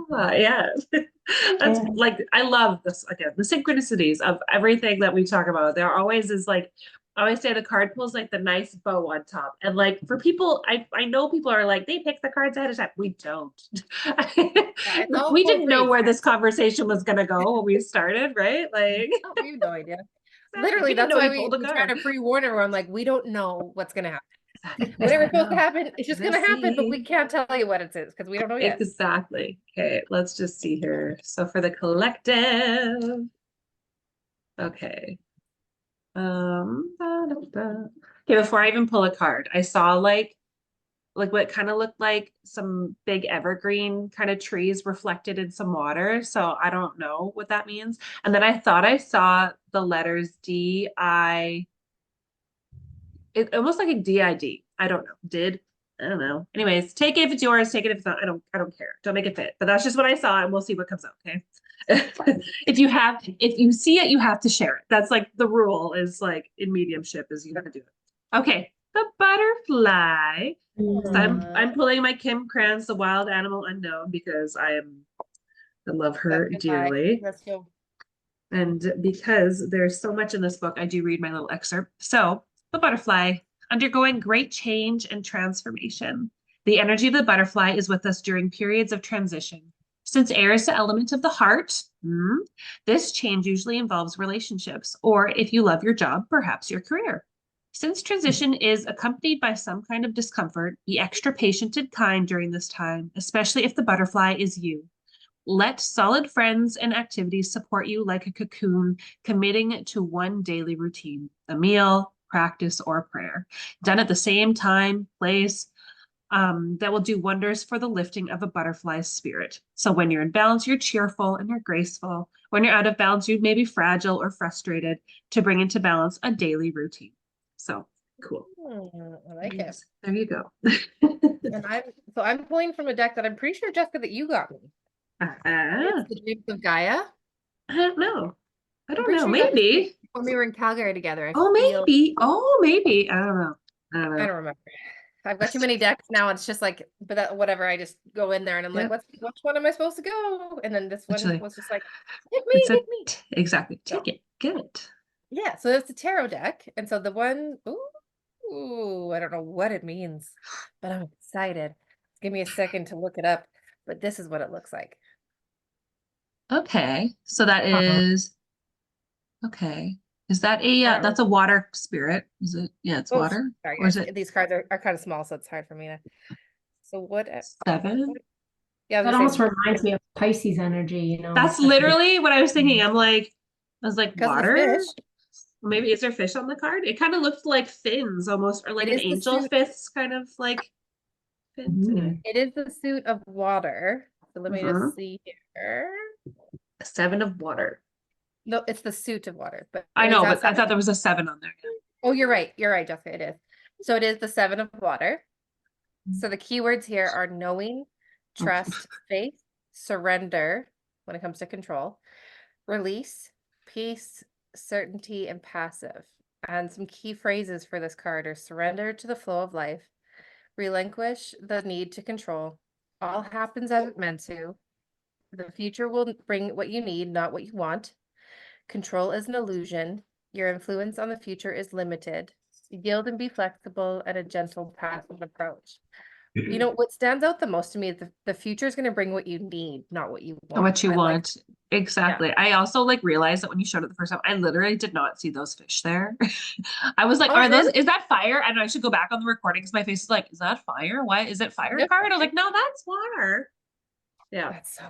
that's like, I love this again, the synchronicities of everything that we talk about. There always is like, I always say the card pulls like the nice bow on top. And like for people, I know people are like, they pick the cards ahead of time. We don't. We didn't know where this conversation was going to go when we stared, right? Like, we have no idea. Literally, that's why we try to pre-warn everyone. Like, we don't know what's going to happen. Whatever's supposed to happen, it's just going to happen, but we can't tell you what it is because we don't know yet. Exactly. Okay, let's just see here. So for the collective, okay. Okay, before I even pull a card, I saw like what kind of looked like some big evergreen kind of trees reflected in some water. So I don't know what that means. And then I thought I saw the letters D-I. It almost like a D-I-D. I don't know. I don't know. Anyways, take it if it's yours, take it if it's not. I don't care. Don't make it fit. But that's just what I saw, and we'll see what comes out. Okay. If you see it, you have to share it. That's like the rule is like in mediumship is you have to do it. Okay. The butterfly. So I'm pulling my Kim Kranz, the wild animal unknown, because I love her dearly. Let's go. And because there's so much in this book, I do read my little excerpt. So the butterfly, undergoing great change and transformation. The energy of the butterfly is with us during periods of transition. Since air is the element of the heart, this change usually involves relationships, or if you love your job, perhaps your career. Since transition is accompanied by some kind of discomfort, be extra patient and kind during this time, especially if the butterfly is you. Let solid friends and activities support you like a cocoon, committing to one daily routine, a meal, practice, or prayer, done at the same time, place, that will do wonders for the lifting of a butterfly's spirit. So when you're in balance, you're cheerful and you're graceful. When you're out of balance, you may be fragile or frustrated, to bring into balance a daily routine. So cool. I like it. There you go. And I'm pulling from a deck that I'm pretty sure, Jessica, that you got me. It's the Dreams of Gaia. I don't know. I don't know. Maybe when we were in Calgary together. Maybe. I don't know. I don't remember. I've got too many decks now. It's just like, but that, whatever. I just go in there and I'm like, which one am I supposed to go? And then this one was just like, hit me. Exactly. Take it. Get it. Yeah. So it's a tarot deck, and so the one. Ooh, Ooh, I don't know what it means, but I'm excited. Give me a second to look it up, but this is what it looks like. Okay. So that is, okay. Is that a, Not that's a water spirit? Is it? Yeah, it's Oh, water. sorry, Or is guys. it These cards are kind of small, so it's hard for me to. So what? seven? Yeah, I That was almost gonna say reminds me of Pisces energy, you know, That's especially literally what I was thinking. I was like, because of the water? fish. Maybe is there fish on the card? It kind of looked like fins almost, or like It an is the angel suit. fist kind of like fins. Anyway. Mhm. It is the suit of water. So let me Mhm. just see here. Seven of water. No, it's the suit of water, but I is know, that but I seven? thought there was a seven on there. Yeah. Oh, you're right. You're right, Jessica. It is. So it is the seven of water. So the keywords here are knowing, Oh, trust, faith, surrender when it comes to control, release, peace, certainty, and passive. And some key phrases for this card are surrender to the flow of life, relinquish the need to control, all happens as it meant to, the future will bring what you need, not what you want, control is an illusion, your influence on the future is limited, yield and be flexible, and a gentle, passive approach. You know, what stands out the most to me is the future is going to bring what you need, not what you want. what you I like, want. Exactly. I also like realized that when you showed it the first time, I literally did not see those fish there. I was like, oh, are those, really? is that fire? And I should go back on the recording because my face is like, is that fire? Why is it fire No, card? I was like, no, that's water. Yeah. that's so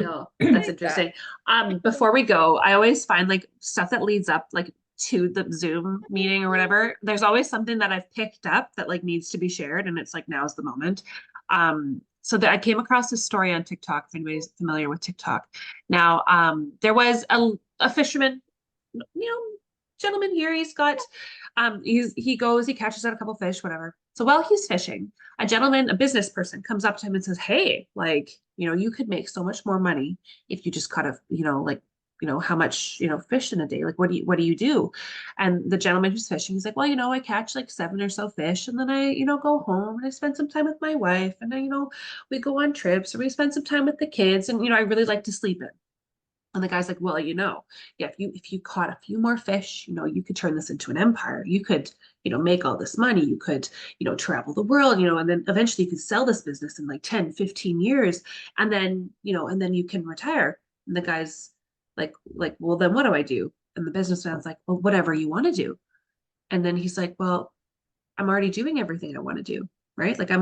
No, I that's like that. interesting. Before we go, I always find like stuff that leads up like to the Zoom meeting or whatever. There's always something that I've picked up that like needs to be shared, and it's like now's the moment. So that I came across this story on TikTok, if anybody's familiar with TikTok. Now, there was a fisherman, you know, gentleman here. He goes, he catches out a couple fish, whatever. So while he's fishing, a gentleman, a business person comes up to him and says, hey, like, you could make so much more money if you just caught how much, fish in a day? Like, what do you do? And the gentleman who's fishing, he's like, well, I catch like 7 or so fish and then I, go home and I spend some time with my wife and then, we go on trips or we spend some time with the kids and, I really like to sleep in. And the guy's like, well, yeah, if you caught a few more fish, you could turn this into an empire. You could, make all this money. You could, travel the world, and then eventually you could sell this business in like 10, 15 years. And then, and then you can retire. And the guy's like, well, then what do I do? And the businessman's like, well, whatever you want to do. And then he's like, well, I'm already doing everything I want to do, right? Like I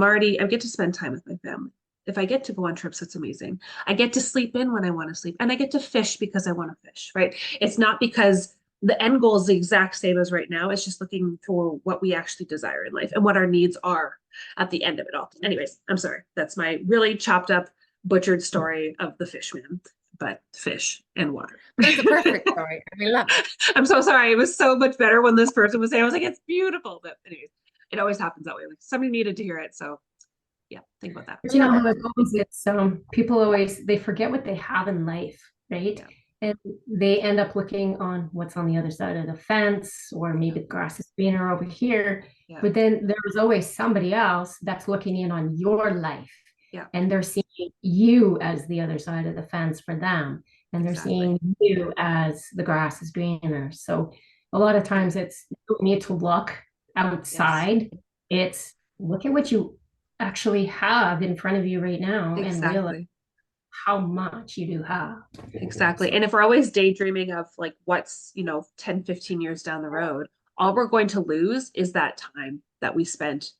get to spend time with my family. If I get to go on trips, it's amazing. I get to sleep in when I want to sleep and I get to fish because I want to fish, right? It's not because the end goal is the exact same as right now. It's just looking for what we actually desire in life and what our needs are at the end of it all. Anyways, I'm sorry. That's my really chopped up, butchered story of the fishman, but fish and water. But it's a perfect story. I mean, love it. I'm so sorry. It was so much better when this person was saying, I was like, it's beautiful. But anyways, it always happens that way. Like somebody needed to hear it. So yeah, think about that. But you know how it goes, it's people always they forget what they have in life, right? Yeah. And they end up looking on what's on the other side of the fence, or maybe the grass is greener over here. Yeah. But then there's always somebody else that's looking in on your life. Yeah. And they're seeing you as the other side of the fence for them. And they're seeing you as the grass is greener. So a lot of times you don't need to look outside. It's look at what you actually have in front of you right now and realize how much you do have. Exactly. And if we're always daydreaming of like what's 10, 15 years down the road, all we're going to lose is that time that we spent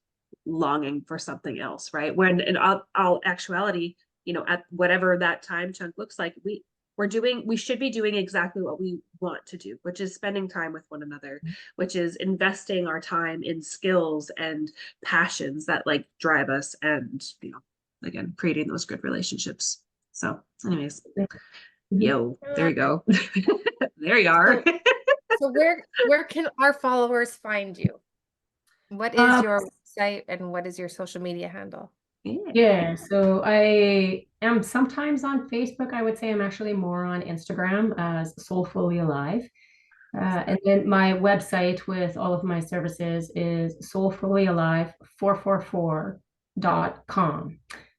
longing for something else, right? When in all actuality, at whatever that time chunk looks like, we should be doing exactly what we want to do, which is spending time with one another, which is investing our time in skills and passions that like drive us and, again, creating those good relationships. So anyways, yo, there you go. There you are. So where can our followers find you? What is your website and what is your social media handle? Yeah, so I am sometimes on Facebook. I would say I'm actually more on Instagram as Soulfully Alive. And then my website with all of my services is soulfullyalive444.com.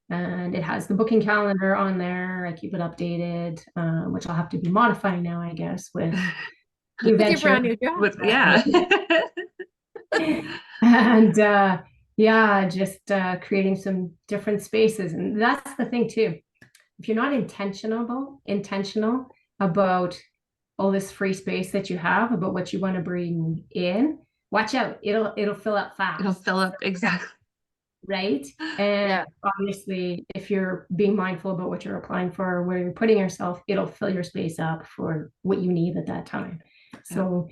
And it has the booking calendar on there. I keep it updated, which I'll have to be modifying now, I guess, with new With your venture. brand new job. Yeah. And yeah, just creating some different spaces. And that's the thing too. If you're not intentional about all this free space that you have, about what you want to bring in, watch out. It'll fill up It'll fast. fill up. Exactly. Right. And Yeah. obviously, if you're being mindful about what you're applying for, where you're putting yourself, it'll fill your space up for what you need at that time. So,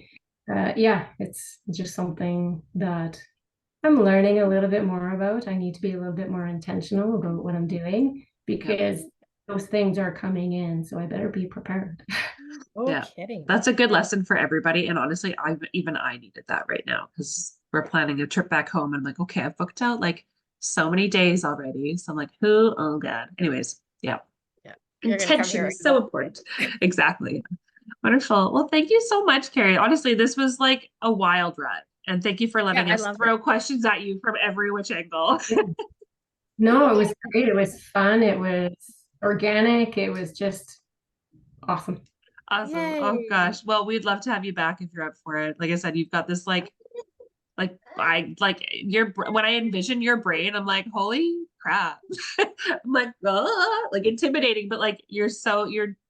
yeah, it's just something that I'm learning a little bit more about. I need to be a little bit more intentional about what I'm doing because those things are coming in. So I better be prepared. No kidding. That's a good lesson for everybody. And honestly, I needed that right now because we're planning a trip back home. And I'm like, okay, I've booked out like so many days already. So I'm like, oh God. Anyways, yeah. Intention is so important. Exactly. Wonderful. Well, thank you so much, Kerry. Honestly, this was like a wild ride. And thank you for letting us throw questions at you from every which angle. No, it was great. It was fun. It was organic. It was just awesome. Awesome. Yay. Oh gosh. Well, we'd love to have you back if you're up for it. Like I said, you've got this I like your when I envision your brain, I'm like, holy crap. I'm like, like intimidating, but like you're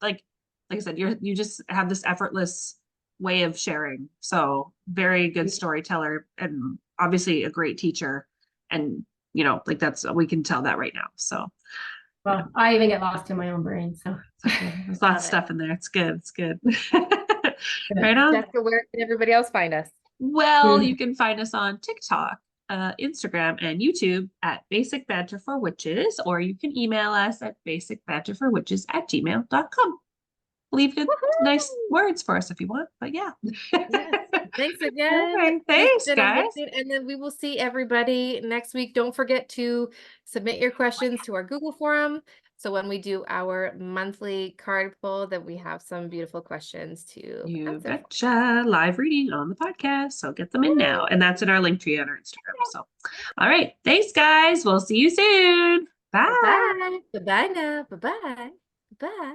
like I said, you just have this effortless way of sharing. So very good storyteller and obviously a great teacher. And like we can tell that right now. So well, I even get lost in my own brain. So there's lots of stuff in there. It's good. It's good. Right on. Jessica, where can everybody else find us? Well, you can find us on TikTok, Instagram, and YouTube at Basic Banter for Witches, or you can email us at basicbanterforwitches@gmail.com. Leave good, nice words for us if you want, but yeah. Thanks again. Okay, thanks, guys. And then we will see everybody next week. Don't forget to submit your questions to our Google forum. So when we do our monthly card pull, that we have some beautiful questions to You betcha. Live reading on the podcast. So get them in now. And that's in our link tree on our Instagram. So, all right. Thanks, guys. We'll see you soon. Bye. Bye. Bye now. Bye-bye. Bye.